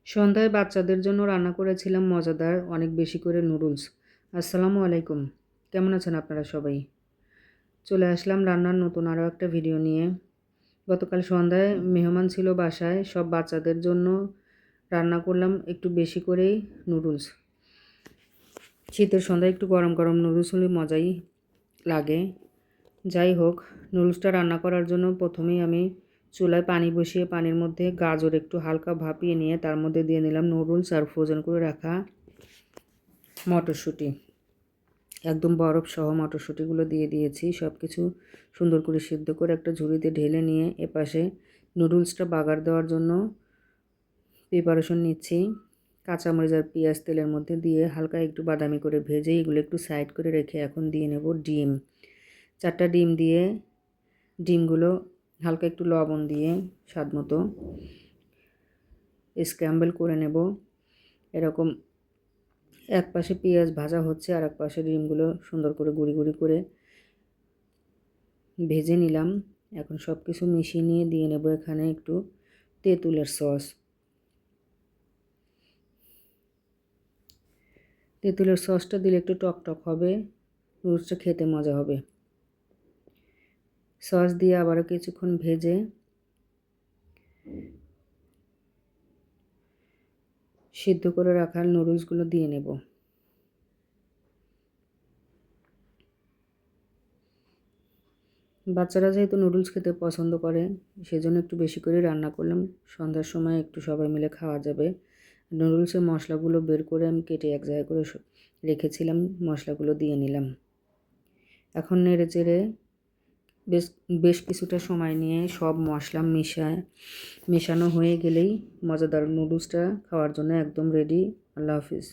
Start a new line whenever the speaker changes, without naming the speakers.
সন্ধ্যায় বাচ্চাদের জন্য রান্না করেছিলাম মজাদার অনেক বেশি করে নুডলস। আসসালামু আলাইকুম। কেমন আছেন আপনারা সবাই? চলে আসলাম রান্নার নতুন আরও একটা ভিডিও নিয়ে। গতকাল সন্ধ্যায় মেহমান ছিল বাসায়, সব বাচ্চাদের জন্য রান্না করলাম একটু বেশি করেই নুডলস। শীতের সন্ধ্যায় একটু গরম গরম নুডলস হলে মজাই লাগে। যাই হোক, নুডলসটা রান্না করার জন্য প্রথমেই আমি চুলায় পানি বসিয়ে পানির মধ্যে গাজর একটু হালকা ভাপিয়ে নিয়ে তার মধ্যে দিয়ে নিলাম নুডলস আর ফ্রোজেন করে রাখা মটরশুঁটি। একদম বরফ সহ মটরশুঁটিগুলো দিয়ে দিয়েছি। সব কিছু সুন্দর করে সিদ্ধ করে একটা ঝুড়িতে ঢেলে নিয়ে এপাশে নুডলসটা বাগার দেওয়ার জন্য প্রিপারেশন নিচ্ছি। কাঁচামরিচ আর পেঁয়াজ তেলের মধ্যে দিয়ে হালকা একটু বাদামি করে ভেজে এগুলো একটু সাইড করে রেখে এখন দিয়ে নেব ডিম। 4টা ডিম দিয়ে ডিমগুলো হালকা একটু লবণ দিয়ে স্বাদ মতো স্ক্র্যাম্বল করে নেব। এরকম এক পাশে পেঁয়াজ ভাজা হচ্ছে আর এক পাশে ডিমগুলো সুন্দর করে গুঁড়ি গুঁড়ি করে ভেজে নিলাম। এখন সব কিছু মিশিয়ে নিয়ে দিয়ে নেব এখানে একটু তেঁতুলের সস। তেঁতুলের সসটা দিলে একটু টক টক হবে, নুডলসটা খেতে মজা হবে। সস দিয়ে আবারও কিছুক্ষণ ভেজে সিদ্ধ করে রাখা নুডলসগুলো দিয়ে নেব। বাচ্চারা যেহেতু নুডলস খেতে পছন্দ করে, সেজন্য একটু বেশি করে রান্না করলাম। সন্ধ্যার সময় একটু সবাই মিলে খাওয়া যাবে। নুডলসের মশলাগুলো বের করে আমি কেটে এক জায়গায় করে রেখেছিলাম, মশলাগুলো দিয়ে নিলাম। এখন নেড়ে চেড়ে বেশ বেশ কিছুটা সময় নিয়ে সব মশলা মেশানো হয়ে গেলেই মজাদার নুডলসটা খাওয়ার জন্য একদম রেডি। আল্লাহ হাফিজ।